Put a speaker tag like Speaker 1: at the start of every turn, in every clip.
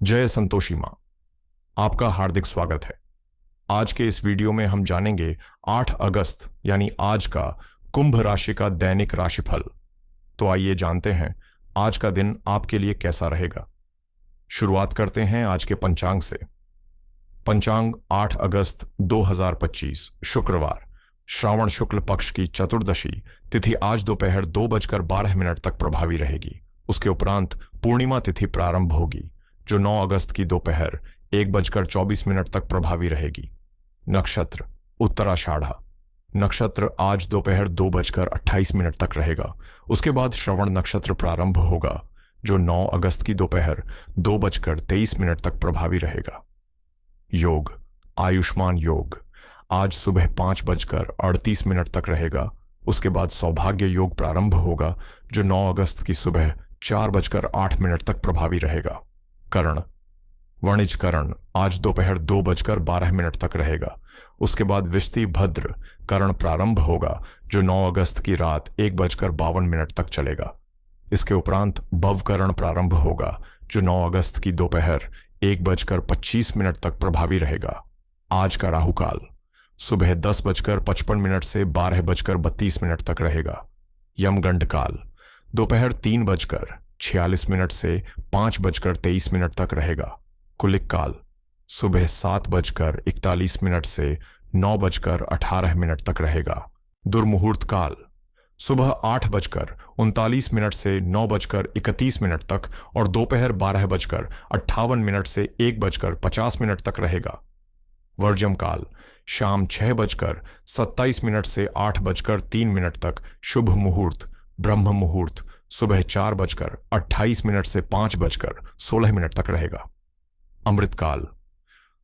Speaker 1: जय संतोषी माँ, आपका हार्दिक स्वागत है। आज के इस वीडियो में हम जानेंगे 8 अगस्त यानी आज का कुंभ राशि का दैनिक राशिफल। तो आइए जानते हैं आज का दिन आपके लिए कैसा रहेगा। शुरुआत करते हैं आज के पंचांग से। पंचांग 8 अगस्त 2025 शुक्रवार, श्रावण शुक्ल पक्ष की चतुर्दशी तिथि आज दोपहर 2:12 तक प्रभावी रहेगी। उसके उपरांत पूर्णिमा तिथि प्रारंभ होगी जो 9 अगस्त की दोपहर 1:24 तक प्रभावी रहेगी। नक्षत्र उत्तराषाढ़ा नक्षत्र आज दोपहर 2:28 तक रहेगा। उसके बाद श्रवण नक्षत्र प्रारंभ होगा जो 9 अगस्त की दोपहर 2:23 तक प्रभावी रहेगा। योग आयुष्मान योग आज सुबह 5:38 तक रहेगा। उसके बाद सौभाग्य योग प्रारंभ होगा जो 9 अगस्त की सुबह 4:08 तक प्रभावी रहेगा। करण वणिज करण आज दोपहर 2:12 तक रहेगा। उसके बाद विष्टि भद्र करण प्रारंभ होगा जो 9 अगस्त की रात 1:52 तक चलेगा। इसके उपरांत भवकरण प्रारंभ होगा जो 9 अगस्त की दोपहर 1:25 तक प्रभावी रहेगा। आज का राहुकाल सुबह 10:55 से 12:32 तक रहेगा। यमगंड काल दोपहर 3:46 से 5:23 तक रहेगा। कुलिक काल सुबह 7:41 से 9:18 तक रहेगा। दुर्मुहूर्त काल सुबह 8:39 से 9:31 तक और दोपहर 12:58 से 1:50 तक रहेगा। वर्जम काल शाम 6:27 से 8:03 तक शुभ मुहूर्त ब्रह्म मुहूर्त सुबह 4:28 से 5:16 तक रहेगा। अमृतकाल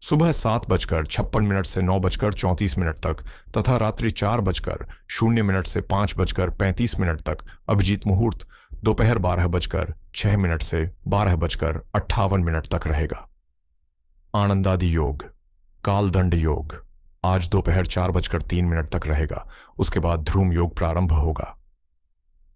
Speaker 1: सुबह 7:56 से 9:34 तक तथा रात्रि 4:00 से 5:35 तक अभिजीत मुहूर्त दोपहर 12:06 से 12:58 तक रहेगा। आनंदादि योग कालदंड योग आज दोपहर 4:03 तक रहेगा। उसके बाद ध्रुम योग प्रारंभ होगा।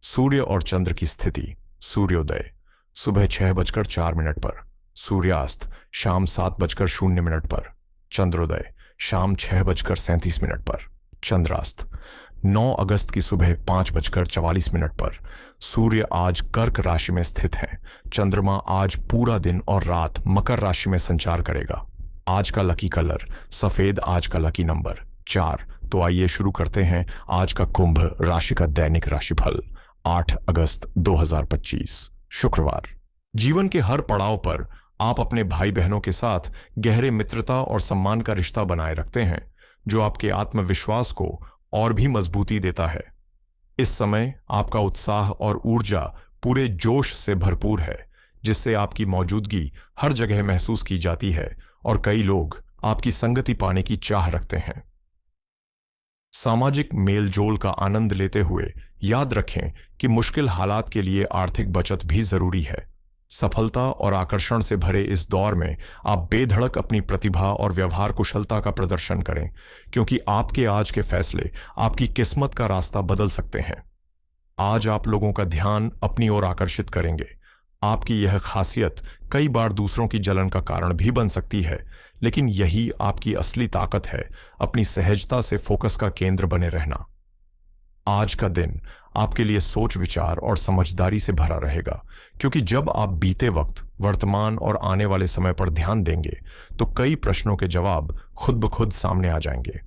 Speaker 1: सूर्य और चंद्र की स्थिति सूर्योदय सुबह 6:04 पर, सूर्यास्त शाम 7:00 पर, चंद्रोदय शाम 6:37 पर, चंद्रास्त 9 अगस्त की सुबह 5:44 पर। सूर्य आज कर्क राशि में स्थित है। चंद्रमा आज पूरा दिन और रात मकर राशि में संचार करेगा। आज का लकी कलर सफेद, आज का लकी नंबर 4। तो आइए शुरू करते हैं आज का कुंभ राशि का दैनिक राशिफल 8 अगस्त 2025 शुक्रवार। जीवन के हर पड़ाव पर आप अपने भाई बहनों के साथ गहरे मित्रता और सम्मान का रिश्ता बनाए रखते हैं जो आपके आत्मविश्वास को और भी मजबूती देता है। इस समय आपका उत्साह और ऊर्जा पूरे जोश से भरपूर है जिससे आपकी मौजूदगी हर जगह महसूस की जाती है और कई लोग आपकी संगति पाने की चाह रखते हैं। सामाजिक मेलजोल का आनंद लेते हुए याद रखें कि मुश्किल हालात के लिए आर्थिक बचत भी जरूरी है। सफलता और आकर्षण से भरे इस दौर में आप बेधड़क अपनी प्रतिभा और व्यवहार कुशलता का प्रदर्शन करें क्योंकि आपके आज के फैसले आपकी किस्मत का रास्ता बदल सकते हैं। आज आप लोगों का ध्यान अपनी ओर आकर्षित करेंगे। आपकी यह खासियत कई बार दूसरों की जलन का कारण भी बन सकती है, लेकिन यही आपकी असली ताकत है, अपनी सहजता से फोकस का केंद्र बने रहना। आज का दिन आपके लिए सोच विचार और समझदारी से भरा रहेगा क्योंकि जब आप बीते वक्त, वर्तमान और आने वाले समय पर ध्यान देंगे तो कई प्रश्नों के जवाब खुद ब खुद सामने आ जाएंगे।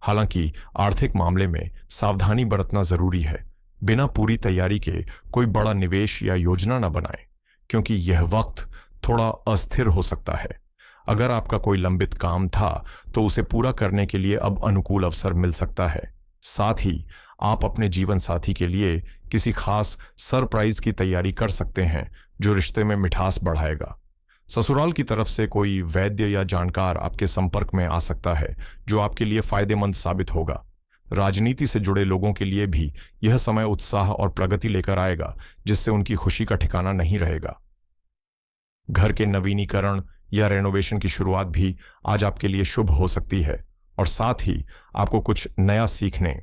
Speaker 1: हालांकि आर्थिक मामले में सावधानी बरतना जरूरी है। बिना पूरी तैयारी के कोई बड़ा निवेश या योजना न बनाएं क्योंकि यह वक्त थोड़ा अस्थिर हो सकता है। अगर आपका कोई लंबित काम था तो उसे पूरा करने के लिए अब अनुकूल अवसर मिल सकता है। साथ ही आप अपने जीवन साथी के लिए किसी खास सरप्राइज की तैयारी कर सकते हैं जो रिश्ते में मिठास बढ़ाएगा। ससुराल की तरफ से कोई वैद्य या जानकार आपके संपर्क में आ सकता है जो आपके लिए फायदेमंद साबित होगा। राजनीति से जुड़े लोगों के लिए भी यह समय उत्साह और प्रगति लेकर आएगा जिससे उनकी खुशी का ठिकाना नहीं रहेगा। घर के नवीनीकरण या रेनोवेशन की शुरुआत भी आज आपके लिए शुभ हो सकती है और साथ ही आपको कुछ नया सीखने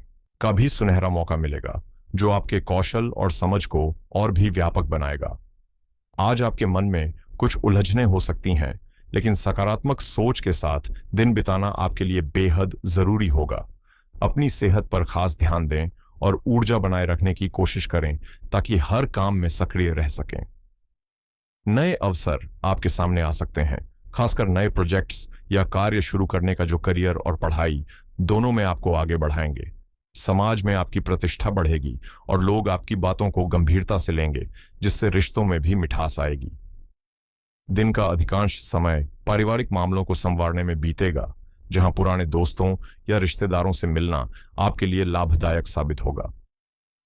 Speaker 1: का भी सुनहरा मौका मिलेगा जो आपके कौशल और समझ को और भी व्यापक बनाएगा। आज आपके मन में कुछ उलझनें हो सकती हैं, लेकिन सकारात्मक सोच के साथ दिन बिताना आपके लिए बेहद जरूरी होगा। अपनी सेहत पर खास ध्यान दें और ऊर्जा बनाए रखने की कोशिश करें ताकि हर काम में सक्रिय रह सकें। नए अवसर आपके सामने आ सकते हैं, खासकर नए प्रोजेक्ट्स या कार्य शुरू करने का जो करियर और पढ़ाई दोनों में आपको आगे बढ़ाएंगे। समाज में आपकी प्रतिष्ठा बढ़ेगी और लोग आपकी बातों को गंभीरता से लेंगे, जिससे रिश्तों में भी मिठास आएगी। दिन का अधिकांश समय पारिवारिक मामलों को संवारने में बीतेगा, जहां पुराने दोस्तों या रिश्तेदारों से मिलना आपके लिए लाभदायक साबित होगा।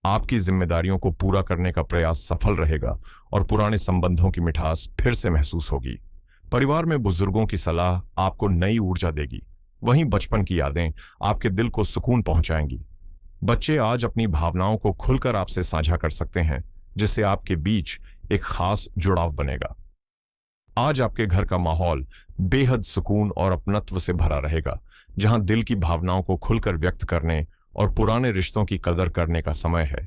Speaker 1: आपकी जिम्मेदारियों को पूरा करने का प्रयास सफल रहेगा और पुराने संबंधों की मिठास फिर से महसूस होगी। परिवार में बुजुर्गों की सलाह आपको नई ऊर्जा देगी, वहीं बचपन की यादें आपके दिल को सुकून पहुंचाएंगी। बच्चे आज अपनी भावनाओं को खुलकर आपसे साझा कर सकते हैं, जिससे आपके बीच एक खास जुड़ाव बनेगा। आज आपके घर का माहौल बेहद सुकून और अपनत्व से भरा रहेगा, जहां दिल की भावनाओं को खुलकर व्यक्त करने और पुराने रिश्तों की कदर करने का समय है।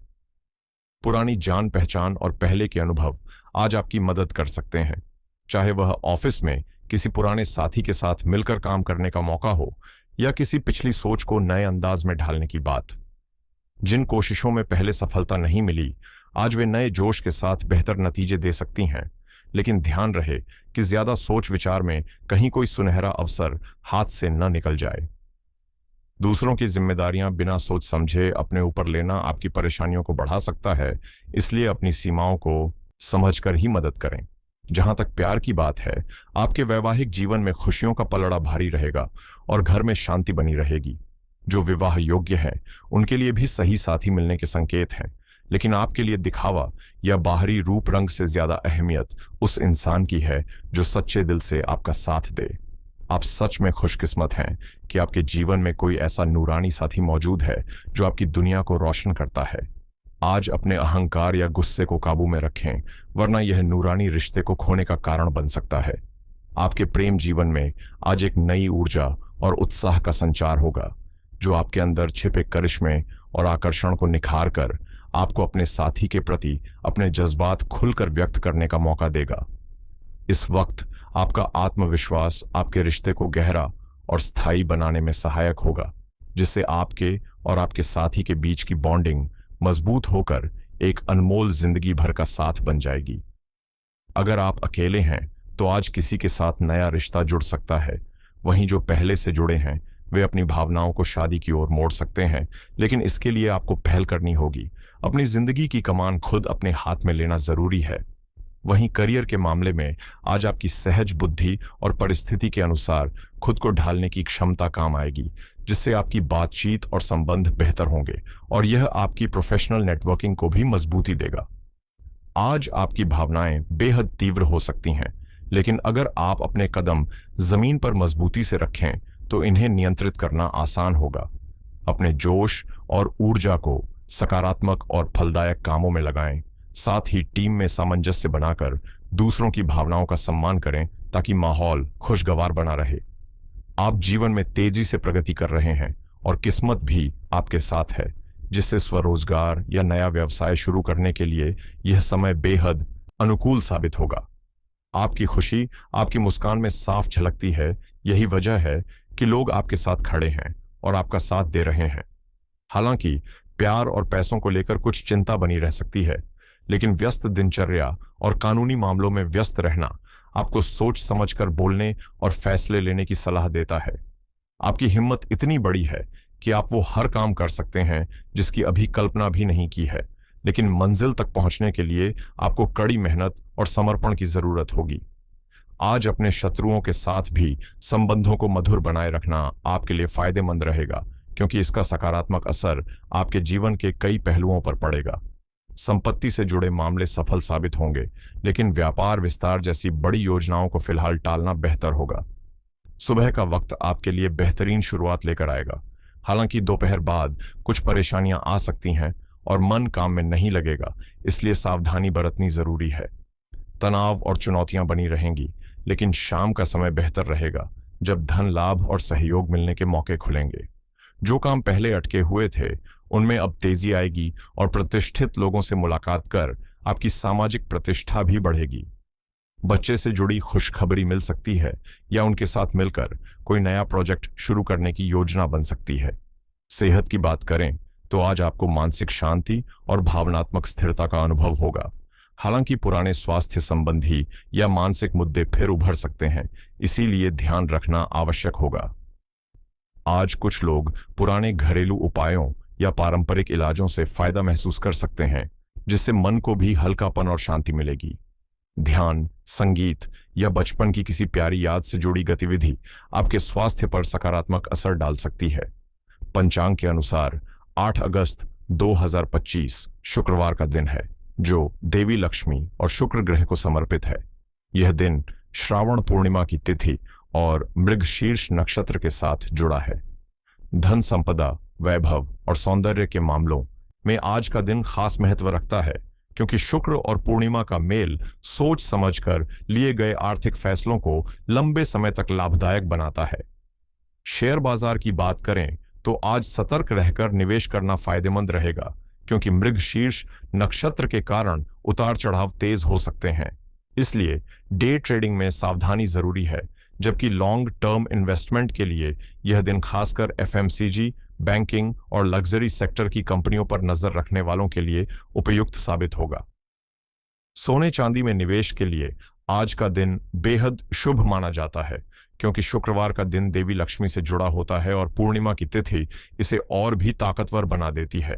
Speaker 1: पुरानी जान पहचान और पहले के अनुभव आज आपकी मदद कर सकते हैं, चाहे वह ऑफिस में किसी पुराने साथी के साथ मिलकर काम करने का मौका हो या किसी पिछली सोच को नए अंदाज में ढालने की बात। जिन कोशिशों में पहले सफलता नहीं मिली, आज वे नए जोश के साथ बेहतर नतीजे दे सकती हैं, लेकिन ध्यान रहे कि ज्यादा सोच विचार में कहीं कोई सुनहरा अवसर हाथ से न निकल जाए। दूसरों की जिम्मेदारियां बिना सोच समझे अपने ऊपर लेना आपकी परेशानियों को बढ़ा सकता है, इसलिए अपनी सीमाओं को समझकर ही मदद करें। जहां तक प्यार की बात है, आपके वैवाहिक जीवन में खुशियों का पलड़ा भारी रहेगा और घर में शांति बनी रहेगी। जो विवाह योग्य हैं, उनके लिए भी सही साथी मिलने के संकेत हैं, लेकिन आपके लिए दिखावा या बाहरी रूप रंग से ज्यादा अहमियत उस इंसान की है जो सच्चे दिल से आपका साथ दे। आप सच में खुशकिस्मत हैं कि आपके जीवन में कोई ऐसा नूरानी साथी मौजूद है जो आपकी दुनिया को रोशन करता है। आज अपने अहंकार या गुस्से को काबू में रखें, वरना यह नूरानी रिश्ते को खोने का कारण बन सकता है। आपके प्रेम जीवन में आज एक नई ऊर्जा और उत्साह का संचार होगा, जो आपके अंदर छिपे करिश्मे और आकर्षण को निखार कर आपको अपने साथी के प्रति अपने जज्बात खुलकर व्यक्त करने का मौका देगा। इस वक्त आपका आत्मविश्वास आपके रिश्ते को गहरा और स्थायी बनाने में सहायक होगा, जिससे आपके और आपके साथी के बीच की बॉन्डिंग मजबूत होकर एक अनमोल जिंदगी भर का साथ बन जाएगी। अगर आप अकेले हैं तो आज किसी के साथ नया रिश्ता जुड़ सकता है। वहीं जो पहले से जुड़े हैं वे अपनी भावनाओं को शादी की ओर मोड़ सकते हैं, लेकिन इसके लिए आपको पहल करनी होगी। अपनी जिंदगी की कमान खुद अपने हाथ में लेना जरूरी है। वहीं करियर के मामले में आज आपकी सहज बुद्धि और परिस्थिति के अनुसार खुद को ढालने की क्षमता काम आएगी, जिससे आपकी बातचीत और संबंध बेहतर होंगे और यह आपकी प्रोफेशनल नेटवर्किंग को भी मजबूती देगा। आज आपकी भावनाएं बेहद तीव्र हो सकती हैं, लेकिन अगर आप अपने कदम जमीन पर मजबूती से रखें तो इन्हें नियंत्रित करना आसान होगा। अपने जोश और ऊर्जा को सकारात्मक और फलदायक कामों में लगाएं, साथ ही टीम में सामंजस्य बनाकर दूसरों की भावनाओं का सम्मान करें ताकि माहौल खुशगवार बना रहे। आप जीवन में तेजी से प्रगति कर रहे हैं और किस्मत भी आपके साथ है, जिससे स्वरोजगार या नया व्यवसाय शुरू करने के लिए यह समय बेहद अनुकूल साबित होगा। आपकी खुशी आपकी मुस्कान में साफ झलकती है। यही वजह है कि लोग आपके साथ खड़े हैं और आपका साथ दे रहे हैं। हालांकि प्यार और पैसों को लेकर कुछ चिंता बनी रह सकती है, लेकिन व्यस्त दिनचर्या और कानूनी मामलों में व्यस्त रहना आपको सोच समझकर बोलने और फैसले लेने की सलाह देता है। आपकी हिम्मत इतनी बड़ी है कि आप वो हर काम कर सकते हैं जिसकी अभी कल्पना भी नहीं की है, लेकिन मंजिल तक पहुंचने के लिए आपको कड़ी मेहनत और समर्पण की जरूरत होगी। आज अपने शत्रुओं के साथ भी संबंधों को मधुर बनाए रखना आपके लिए फायदेमंद रहेगा, क्योंकि इसका सकारात्मक असर आपके जीवन के कई पहलुओं पर पड़ेगा। संपत्ति से जुड़े मामले सफल साबित होंगे, लेकिन व्यापार विस्तार जैसी बड़ी योजनाओं को फिलहाल टालना बेहतर होगा। सुबह का वक्त आपके लिए बेहतरीन शुरुआत लेकर आएगा। हालांकि दोपहर बाद कुछ परेशानियां आ सकती हैं और मन काम में नहीं लगेगा, इसलिए सावधानी बरतनी जरूरी है। तनाव और चुनौतियां बनी रहेंगी, लेकिन शाम का समय बेहतर रहेगा, जब धन लाभ और सहयोग मिलने के मौके खुलेंगे। जो काम पहले अटके हुए थे उनमें अब तेजी आएगी और प्रतिष्ठित लोगों से मुलाकात कर आपकी सामाजिक प्रतिष्ठा भी बढ़ेगी। बच्चे से जुड़ी खुशखबरी मिल सकती है या उनके साथ मिलकर कोई नया प्रोजेक्ट शुरू करने की योजना बन सकती है। सेहत की बात करें तो आज आपको मानसिक शांति और भावनात्मक स्थिरता का अनुभव होगा। हालांकि पुराने स्वास्थ्य संबंधी या मानसिक मुद्दे फिर उभर सकते हैं, इसीलिए ध्यान रखना आवश्यक होगा। आज कुछ लोग पुराने घरेलू उपायों या पारंपरिक इलाजों से फायदा महसूस कर सकते हैं, जिससे मन को भी हल्कापन और शांति मिलेगी। ध्यान, संगीत या बचपन की किसी प्यारी याद से जुड़ी गतिविधि आपके स्वास्थ्य पर सकारात्मक असर डाल सकती है। पंचांग के अनुसार 8 अगस्त 2025 शुक्रवार का दिन है, जो देवी लक्ष्मी और शुक्र ग्रह को समर्पित है। यह दिन श्रावण पूर्णिमा की तिथि और मृगशीर्ष नक्षत्र के साथ जुड़ा है। धन संपदा, वैभव और सौंदर्य के मामलों में आज का दिन खास महत्व रखता है, क्योंकि शुक्र और पूर्णिमा का मेल सोच समझकर लिए गए आर्थिक फैसलों को लंबे समय तक लाभदायक बनाता है। शेयर बाजार की बात करें तो आज सतर्क रहकर निवेश करना फायदेमंद रहेगा, क्योंकि मृगशीर्ष नक्षत्र के कारण उतार चढ़ाव तेज हो सकते हैं। इसलिए डे ट्रेडिंग में सावधानी जरूरी है, जबकि लॉन्ग टर्म इन्वेस्टमेंट के लिए यह दिन खासकर एफएमसीजी, बैंकिंग और लग्जरी सेक्टर की कंपनियों पर नजर रखने वालों के लिए उपयुक्त साबित होगा। सोने चांदी में निवेश के लिए आज का दिन बेहद शुभ माना जाता है, क्योंकि शुक्रवार का दिन देवी लक्ष्मी से जुड़ा होता है और पूर्णिमा की तिथि इसे और भी ताकतवर बना देती है।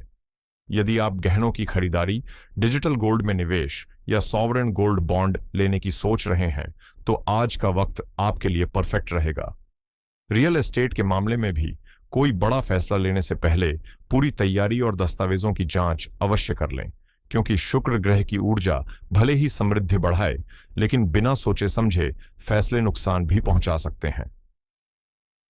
Speaker 1: यदि आप गहनों की खरीदारी, डिजिटल गोल्ड में निवेश या सॉवरेन गोल्ड बॉन्ड लेने की सोच रहे हैं, तो आज का वक्त आपके लिए परफेक्ट रहेगा। रियल एस्टेट के मामले में भी कोई बड़ा फैसला लेने से पहले पूरी तैयारी और दस्तावेजों की जांच अवश्य कर लें, क्योंकि शुक्र ग्रह की ऊर्जा भले ही समृद्धि बढ़ाए, लेकिन बिना सोचे समझे फैसले नुकसान भी पहुंचा सकते हैं।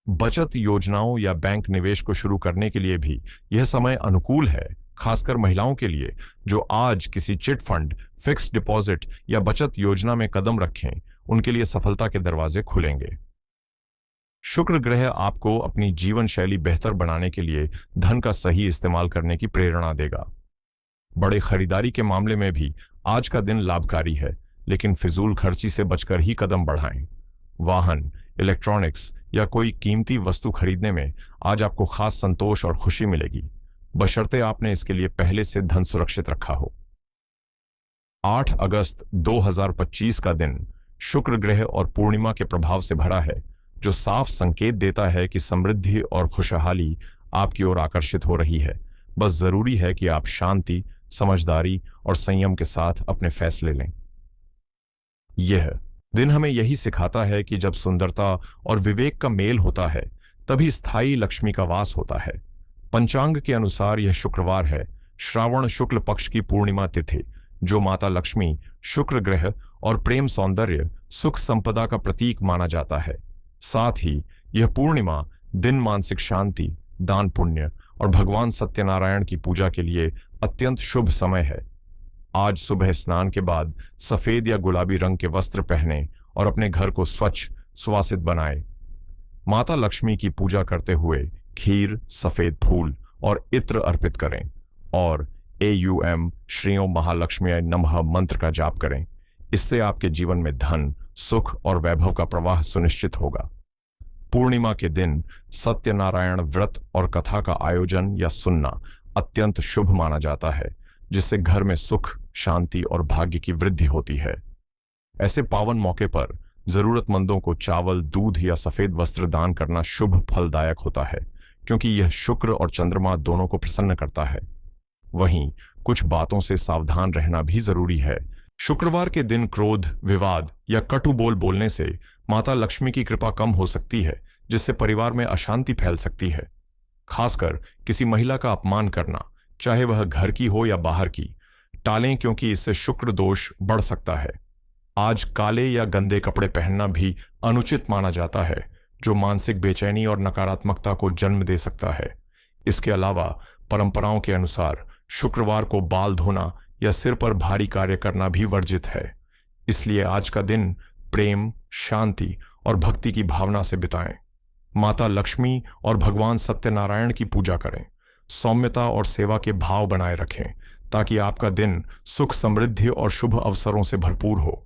Speaker 1: बचत योजनाओं या बैंक निवेश को शुरू करने के लिए भी यह समय अनुकूल है, खासकर महिलाओं के लिए, जो आज किसी चिट फंड, फिक्स्ड डिपॉजिट या बचत योजना में कदम रखें, उनके लिए सफलता के दरवाजे खुलेंगे। शुक्र ग्रह आपको अपनी जीवन शैली बेहतर बनाने के लिए धन का सही इस्तेमाल करने की प्रेरणा देगा। बड़े खरीदारी के मामले में भी आज का दिन लाभकारी है, लेकिन फिजूल खर्ची से बचकर ही कदम बढ़ाएं। वाहन, इलेक्ट्रॉनिक्स या कोई कीमती वस्तु खरीदने में आज आपको खास संतोष और खुशी मिलेगी, बशर्ते आपने इसके लिए पहले से धन सुरक्षित रखा हो। 8 अगस्त 2025 का दिन शुक्र ग्रह और पूर्णिमा के प्रभाव से भरा है, जो साफ संकेत देता है कि समृद्धि और खुशहाली आपकी ओर आकर्षित हो रही है। बस जरूरी है कि आप शांति, समझदारी और संयम के साथ अपने फैसले लें। यह दिन हमें यही सिखाता है कि जब सुंदरता और विवेक का मेल होता है, तभी स्थायी लक्ष्मी का वास होता है। पंचांग के अनुसार यह शुक्रवार है, श्रावण शुक्ल पक्ष की पूर्णिमा तिथि, जो माता लक्ष्मी, शुक्र ग्रह और प्रेम, सौंदर्य, सुख संपदा का प्रतीक माना जाता है। साथ ही यह पूर्णिमा दिन मानसिक शांति, दान पुण्य और भगवान सत्यनारायण की पूजा के लिए अत्यंत शुभ समय है। आज सुबह स्नान के बाद सफेद या गुलाबी रंग के वस्त्र पहने और अपने घर को स्वच्छ, सुवासित बनाएं। माता लक्ष्मी की पूजा करते हुए खीर, सफेद फूल और इत्र अर्पित करें और AUM श्रीओं महालक्ष्मी नमः मंत्र का जाप करें। इससे आपके जीवन में धन, सुख और वैभव का प्रवाह सुनिश्चित होगा। पूर्णिमा के दिन सत्यनारायण व्रत और कथा का आयोजन या सुनना अत्यंत शुभ माना जाता है, जिससे घर में सुख, शांति और भाग्य की वृद्धि होती है। ऐसे पावन मौके पर जरूरतमंदों को चावल, दूध या सफेद वस्त्र दान करना शुभ फलदायक होता है, क्योंकि यह शुक्र और चंद्रमा दोनों को प्रसन्न करता है। वहीं कुछ बातों से सावधान रहना भी जरूरी है। शुक्रवार के दिन क्रोध, विवाद या कटु बोल बोलने से माता लक्ष्मी की कृपा कम हो सकती है, जिससे परिवार में अशांति फैल सकती है। खासकर किसी महिला का अपमान करना, चाहे वह घर की हो या बाहर की, टालें, क्योंकि इससे शुक्र दोष बढ़ सकता है। आज काले या गंदे कपड़े पहनना भी अनुचित माना जाता है, जो मानसिक बेचैनी और नकारात्मकता को जन्म दे सकता है। इसके अलावा परंपराओं के अनुसार शुक्रवार को बाल धोना या सिर पर भारी कार्य करना भी वर्जित है। इसलिए आज का दिन प्रेम, शांति और भक्ति की भावना से बिताएं। माता लक्ष्मी और भगवान सत्यनारायण की पूजा करें। सौम्यता और सेवा के भाव बनाए रखें, ताकि आपका दिन सुख, समृद्धि और शुभ अवसरों से भरपूर हो।